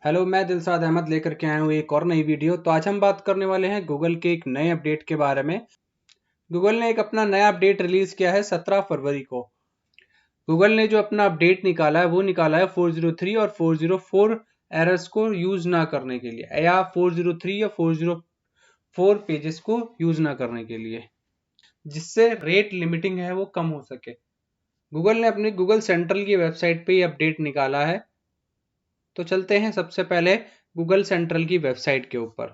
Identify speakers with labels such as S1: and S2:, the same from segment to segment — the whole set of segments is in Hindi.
S1: हेलो, मैं दिलशाद अहमद लेकर के आया हूँ एक और नई वीडियो। तो आज हम बात करने वाले हैं गूगल के एक नए अपडेट के बारे में। गूगल ने एक अपना नया अपडेट रिलीज किया है 17 फरवरी को। गूगल ने जो अपना अपडेट निकाला है वो निकाला है 403 और 404 एरर्स को यूज ना करने के लिए, या 403 या 404 पेजेस को यूज ना करने के लिए, जिससे रेट लिमिटिंग है वो कम हो सके। गूगल ने अपने गूगल सेंट्रल की वेबसाइट पे ये अपडेट निकाला है। तो चलते हैं सबसे पहले गूगल सेंट्रल की वेबसाइट के ऊपर।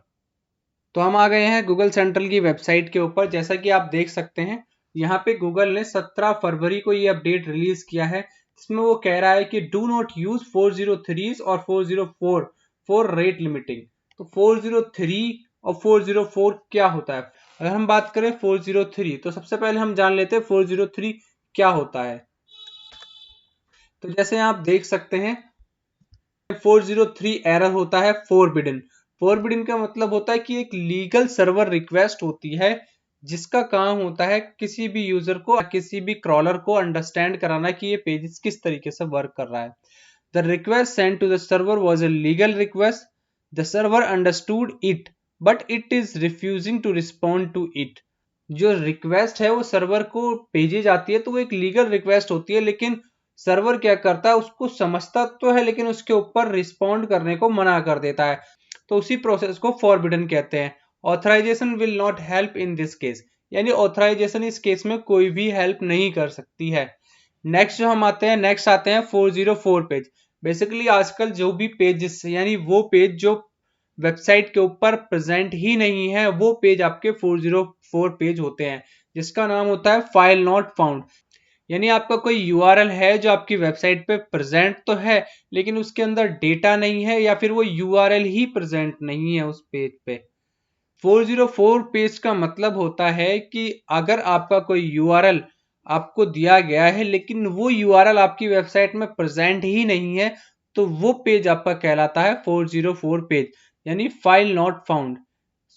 S1: तो हम आ गए हैं गूगल सेंट्रल की वेबसाइट के ऊपर। जैसा कि आप देख सकते हैं, यहाँ पे गूगल ने 17 फरवरी को ये अपडेट रिलीज किया है, जिसमें वो कह रहा है कि डू नॉट यूज 403 और 404 फॉर रेट लिमिटिंग। तो 403 और 404 क्या होता है? अगर हम बात करें 403, तो सबसे पहले हम जान लेते हैं 403 क्या होता है। तो जैसे आप देख सकते हैं, 403 एरर होता है फॉरबिडन। फॉरबिडन का मतलब होता है कि एक लीगल सर्वर रिक्वेस्ट होती है, जिसका काम होता है किसी भी यूजर को, किसी भी क्रॉलर को अंडरस्टैंड कराना कि ये पेज किस तरीके से वर्क कर रहा है। The request sent to the server was a legal request. The server understood it but it is refusing to respond to it. जो रिक्वेस्ट है वो सर्वर को भेजी जाती है, तो वो एक लीगल रिक्वेस्ट होती है, लेकिन सर्वर क्या करता है, उसको समझता तो है लेकिन उसके ऊपर रिस्पॉन्ड करने को मना कर देता है। तो उसी प्रोसेस को फॉरबिडन कहते हैं। Authorisation will not help in this case, यानी ऑथराइजेशन इस केस में कोई भी हेल्प नहीं कर सकती है। नेक्स्ट जो हम आते हैं, नेक्स्ट आते हैं 404 पेज। बेसिकली आजकल जो भी पेजेस, यानी वो पेज जो वेबसाइट के ऊपर प्रेजेंट ही नहीं है, वो पेज आपके 404 पेज होते हैं, जिसका नाम होता है फाइल नॉट फाउंड। यानी आपका कोई यूआरएल है जो आपकी वेबसाइट पे प्रेजेंट तो है, लेकिन उसके अंदर डेटा नहीं है, या फिर वो यूआरएल ही प्रेजेंट नहीं है उस पेज पे। 404 पेज का मतलब होता है कि अगर आपका कोई यूआरएल आपको दिया गया है, लेकिन वो यूआरएल आपकी वेबसाइट में प्रेजेंट ही नहीं है, तो वो पेज आपका कहलाता है 404 पेज, यानी फाइल नॉट फाउंड।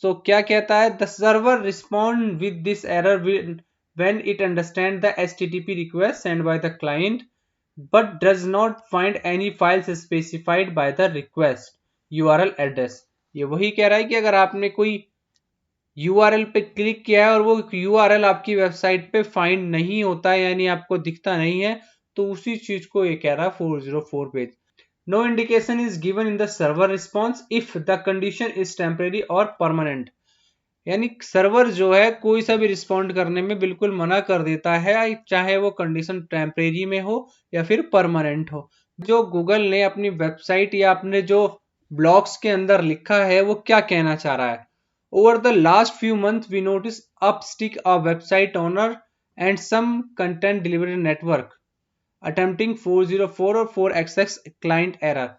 S1: सो क्या कहता है? The server respond with this error when it understands the HTTP request sent by the client but does not find any files specified by the request URL address। ये वही कह रहा है कि अगर आपने कोई URL पे क्लिक किया है और वो URL आपकी वेबसाइट पे फाइंड नहीं होता है, यानी आपको दिखता नहीं है, तो उसी चीज को ये कह रहा है 404 page. No indication is given in the server response if the condition is temporary और परमानेंट। यानी सर्वर जो है कोई सा भी रिस्पॉन्ड करने में बिल्कुल मना कर देता है, चाहे वो कंडीशन टेम्परेरी में हो या फिर परमानेंट हो। जो गूगल ने अपनी वेबसाइट या अपने जो ब्लॉग्स के अंदर लिखा है, वो क्या कहना चाह रहा है? Over the last few month we notice uptick a website owner and some content delivery network attempting 404 और 4xx क्लाइंट एरर।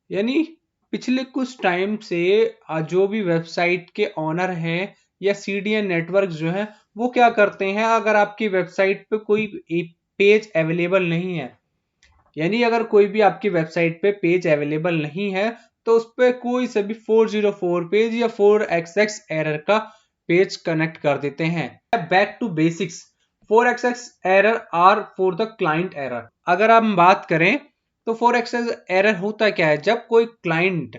S1: यानी पिछले कुछ टाइम से जो भी वेबसाइट के ऑनर हैं या सीडीएन नेटवर्क जो है, वो क्या करते हैं, अगर आपकी वेबसाइट पे कोई पेज अवेलेबल नहीं है, यानी अगर कोई भी आपकी वेबसाइट पे पेज अवेलेबल नहीं है, तो उस पर कोई से भी 404 पेज या 4xx एरर का पेज कनेक्ट कर देते हैं। Back to basics, 4xx error are for the client error. अगर हम बात करें तो 4xx एरर होता क्या है? जब कोई क्लाइंट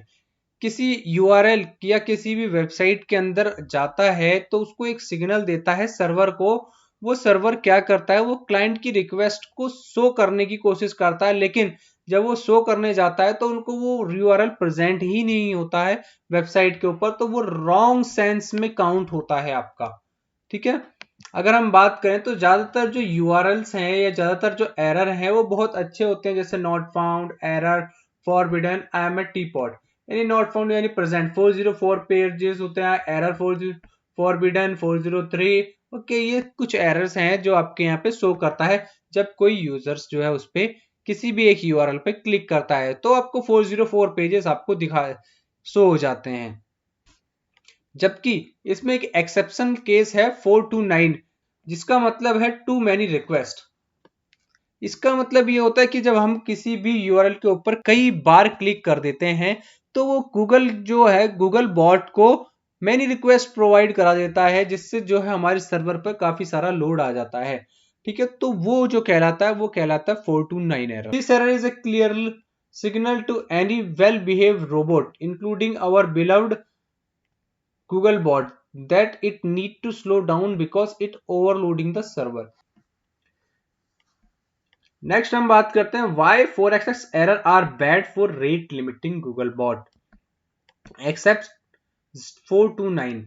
S1: किसी यूआरएल या किसी भी वेबसाइट के अंदर जाता है, तो उसको एक सिग्नल देता है सर्वर को। वो सर्वर क्या करता है, वो क्लाइंट की रिक्वेस्ट को शो करने की कोशिश करता है, लेकिन जब वो शो करने जाता है तो उनको वो यूआरएल प्रेजेंट ही नहीं होता है वेबसाइट के ऊपर, तो वो रॉन्ग सेंस में काउंट होता है आपका। ठीक है। अगर हम बात करें तो ज्यादातर जो यूआरएल्स हैं या ज्यादातर जो एरर हैं वो बहुत अच्छे होते हैं, जैसे not found, error, forbidden, I am a teapot. यानी नॉट फाउंड यानी प्रेजेंट 404 पेजेस होते हैं, एरर 4 फॉरबिडन 403। ओके, ये कुछ एरर्स हैं जो आपके यहाँ पे शो करता है जब कोई यूजर्स जो है उस पे किसी भी एक यूआरएल पे क्लिक करता है, तो आपको 404 पेजेस आपको दिखा शो हो जाते हैं। जबकि इसमें एक एक्सेप्शन केस है 429, जिसका मतलब है टू मैनी रिक्वेस्ट। इसका मतलब ये होता है कि जब हम किसी भी यूआरएल के ऊपर कई बार क्लिक कर देते हैं, तो वो गूगल जो है, गूगल बॉट को मैनी रिक्वेस्ट प्रोवाइड करा देता है, जिससे जो है हमारे सर्वर पर काफी सारा लोड आ जाता है। ठीक है, तो वो जो कहलाता है वो कहलाता है 429 error. This error is a clear signal to any well-behaved robot, including our beloved Googlebot, that it need to slow down because it overloading the server. Next हम बात करते हैं why 4xx error are bad for rate limiting Googlebot except 429।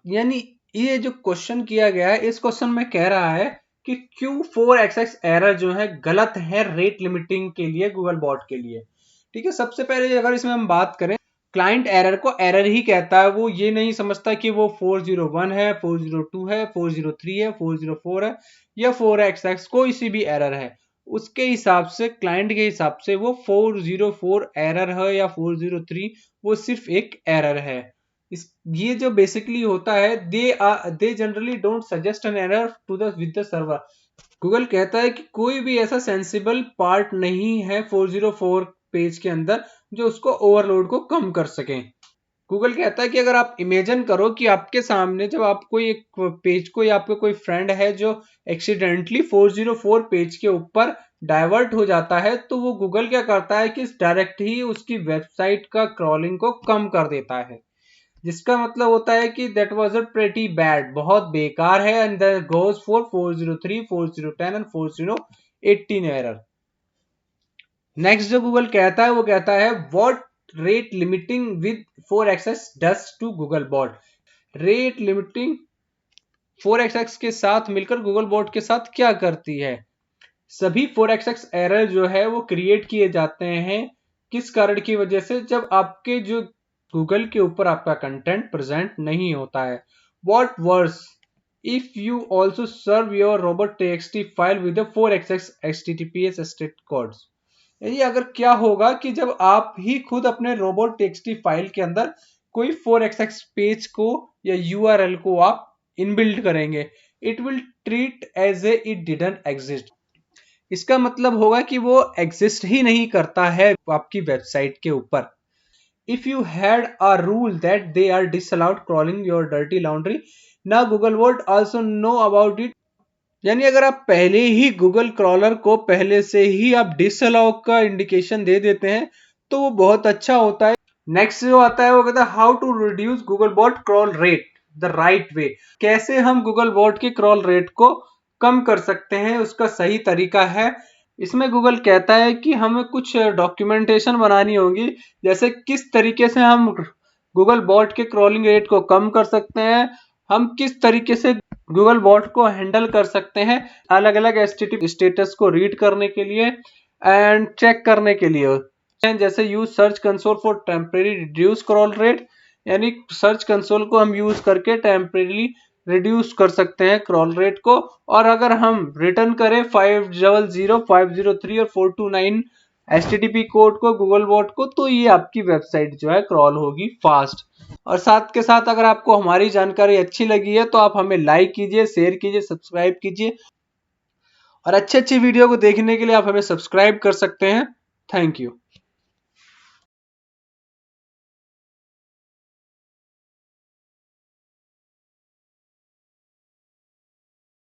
S1: यानी ये जो क्वेश्चन किया गया है, इस क्वेश्चन में कह रहा है कि क्यों 4xx एरर जो है गलत है रेट लिमिटिंग के लिए गूगल बॉट के लिए। ठीक है, सबसे पहले अगर इसमें हम बात करें, क्लाइंट एरर को एरर ही कहता है, वो ये नहीं समझता कि वो 401 है, 402 है, 403 है, 404 है या 4xx कोई सी भी एरर है। उसके हिसाब से, क्लाइंट के हिसाब से वो 404 एरर है या 403 वो सिर्फ एक एरर है। ये जो बेसिकली होता है, they generally don't suggest an error to the with the server. Google कहता है कि कोई भी ऐसा सेंसिबल पार्ट नहीं है 404 पेज के अंदर जो उसको ओवरलोड को कम कर सके। गूगल कहता है कि अगर आप इमेजिन करो कि आपके सामने जब आप कोई एक पेज को, या आपका कोई फ्रेंड है जो एक्सीडेंटली 404 पेज के ऊपर डाइवर्ट हो जाता है, तो वो गूगल क्या करता है कि डायरेक्ट ही उसकी वेबसाइट का क्रॉलिंग को कम कर देता है, जिसका मतलब होता है कि that was a pretty bad, बहुत बेकार है, and that goes for 403, 4010 and 4018 error. Next जो गूगल कहता है वो कहता है what rate limiting with 4xx does to Google bot. Rate limiting 4xx के साथ मिलकर गूगल बॉट के साथ क्या करती है। सभी 4xx एरर जो है वो क्रिएट किए जाते हैं किस कारण की वजह से, जब आपके जो गूगल के ऊपर आपका कंटेंट प्रेजेंट नहीं होता है। What worse if you also serve your robot.txt file with 4xx https state codes. यानी अगर क्या होगा कि जब आप ही खुद अपने robot.txt फाइल के अंदर कोई 4xx पेज को या यूआरएल को आप इनबिल्ड करेंगे, it will treat as a it didn't exist. इसका मतलब होगा कि वो एग्जिस्ट ही नहीं करता है आपकी वेबसाइट के ऊपर। If you had a rule that they are disallowed crawling your dirty laundry, ना Google would also know about it. यानी अगर आप पहले ही गूगल क्रॉलर को पहले से ही आप डिसअलाउ का इंडिकेशन दे देते हैं तो वो बहुत अच्छा होता है। नेक्स्ट जो आता है वो कहता है how to reduce Google bot crawl rate the right way. कैसे हम गूगल बॉट के क्रॉल रेट को कम कर सकते हैं, उसका सही तरीका है। इसमें गूगल कहता है कि हमें कुछ डॉक्यूमेंटेशन बनानी होगी, जैसे किस तरीके से हम गूगल बॉट के क्रॉलिंग रेट को कम कर सकते हैं, हम किस तरीके से गूगल बॉट को हैंडल कर सकते हैं अलग अलग एचटीटीपी स्टेटस को रीड करने के लिए एंड चेक करने के लिए। जैसे use search console for temporary reduce crawl rate, यानी सर्च कंसोल को हम यूज करके टेम्परेरी रिड्यूस कर सकते हैं क्रॉल रेट को। और अगर हम रिटर्न करें 500, 503 और 429 एचटीटीपी कोड को गूगल बॉट को, तो ये आपकी वेबसाइट जो है क्रॉल होगी फास्ट। और साथ के साथ अगर आपको हमारी जानकारी अच्छी लगी है तो आप हमें लाइक कीजिए, शेयर कीजिए, सब्सक्राइब कीजिए, और अच्छी अच्छी वीडियो को देखने के लिए आप हमें सब्सक्राइब कर सकते हैं। Thank you.